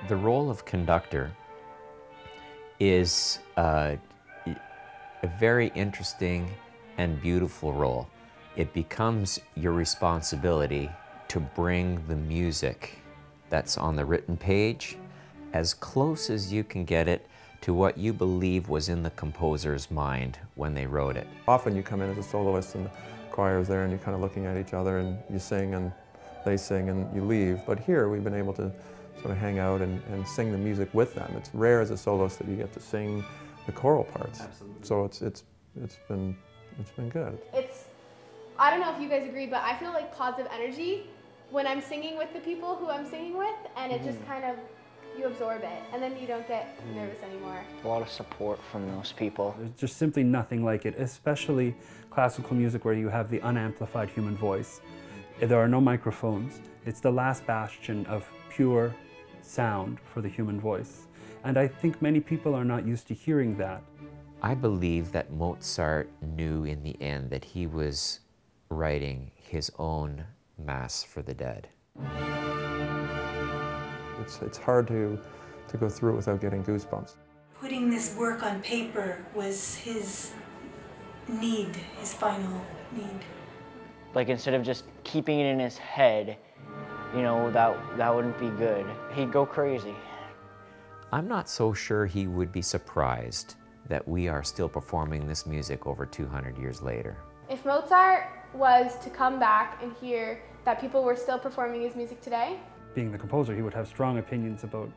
The role of conductor is a very interesting and beautiful role. It becomes your responsibility to bring the music that's on the written page as close as you can get it to what you believe was in the composer's mind when they wrote it. Often you come in as a soloist and the choir's there and you're kind of looking at each other and you sing and they sing and you leave. But here we've been able to sort of hang out and sing the music with them. It's rare as a soloist that you get to sing the choral parts. Absolutely. So it's been good. I don't know if you guys agree, but I feel like positive energy when I'm singing with the people who I'm singing with, and it just kind of, you absorb it, and then you don't get nervous anymore. A lot of support from those people. There's just simply nothing like it, especially classical music where you have the unamplified human voice. There are no microphones. It's the last bastion of pure sound for the human voice. And I think many people are not used to hearing that. I believe that Mozart knew in the end that he was writing his own Mass for the Dead. It's hard to go through it without getting goosebumps. Putting this work on paper was his need, his final need. Like, instead of just keeping it in his head, you know, that wouldn't be good. He'd go crazy. I'm not so sure he would be surprised that we are still performing this music over 200 years later. If Mozart was to come back and hear that people were still performing his music today, Being the composer, he would have strong opinions about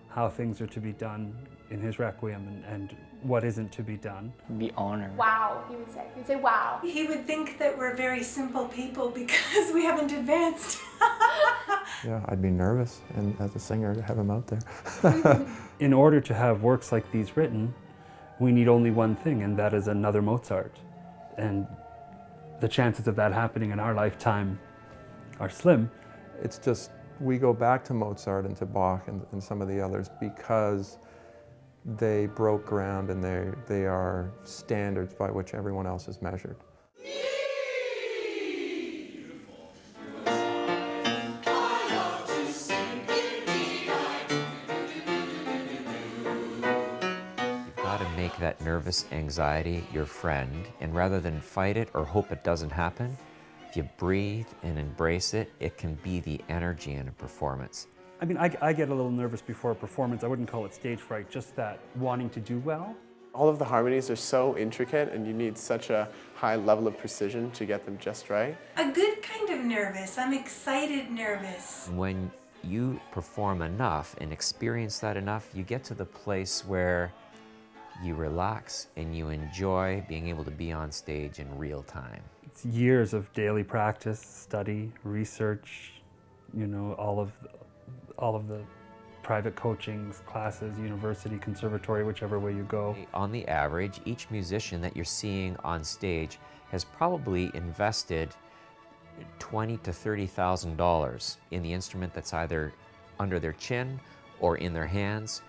how things are to be done in his Requiem and what isn't to be done. Be honored. wow, he would say. He would say, wow. He would think that we're very simple people because we haven't advanced. Yeah, I'd be nervous and as a singer to have him out there. In order to have works like these written, we need only one thing, and that is another Mozart. And the chances of that happening in our lifetime are slim. It's just, we go back to Mozart and to Bach and some of the others because they broke ground and they are standards by which everyone else is measured. Make that nervous anxiety your friend, and rather than fight it or hope it doesn't happen, if you breathe and embrace it, it can be the energy in a performance. I mean, I get a little nervous before a performance. I wouldn't call it stage fright, just that wanting to do well. All of the harmonies are so intricate and you need such a high level of precision to get them just right. A good kind of nervous. I'm excited nervous. When you perform enough and experience that enough, you get to the place where you relax and you enjoy being able to be on stage in real time. It's years of daily practice, study, research, you know, all of the private coachings, classes, university, conservatory, whichever way you go. On the average, each musician that you're seeing on stage has probably invested $20,000 to $30,000 in the instrument that's either under their chin or in their hands.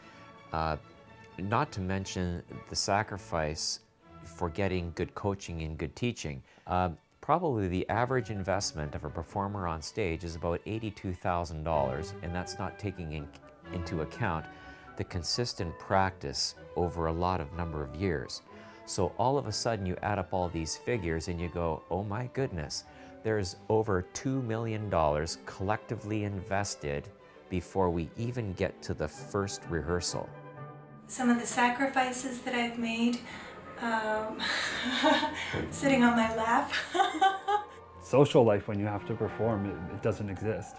Not to mention the sacrifice for getting good coaching and good teaching. Probably the average investment of a performer on stage is about $82,000, and that's not taking into account the consistent practice over a lot of number of years. So all of a sudden you add up all these figures and you go, oh my goodness, there's over $2 million collectively invested before we even get to the first rehearsal. Some of the sacrifices that I've made, sitting on my lap. Social life, when you have to perform, it doesn't exist.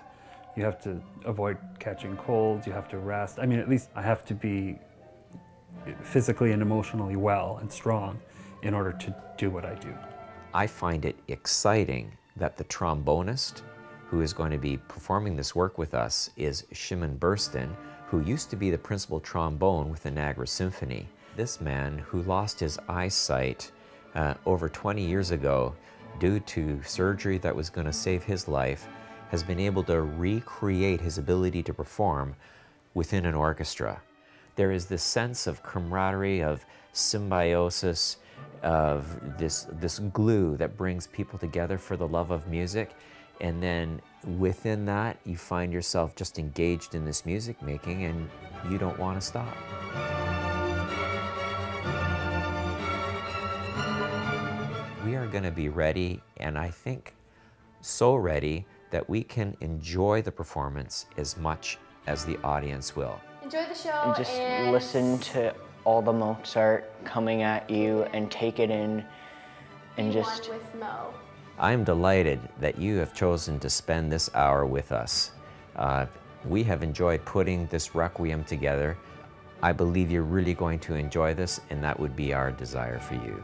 You have to avoid catching colds, you have to rest. I mean, at least I have to be physically and emotionally well and strong in order to do what I do. I find it exciting that the trombonist who is going to be performing this work with us is Shimon Burston, who used to be the principal trombone with the Niagara Symphony. This man, who lost his eyesight over 20 years ago due to surgery that was going to save his life, has been able to recreate his ability to perform within an orchestra. There is this sense of camaraderie, of symbiosis, of this glue that brings people together for the love of music. And then within that, you find yourself just engaged in this music making and you don't want to stop. We are going to be ready, and I think so ready that we can enjoy the performance as much as the audience will. Enjoy the show And just listen to all the Mozart coming at you and take it in and be just... one with Mo. I'm delighted that you have chosen to spend this hour with us. We have enjoyed putting this Requiem together. I believe you're really going to enjoy this, and that would be our desire for you.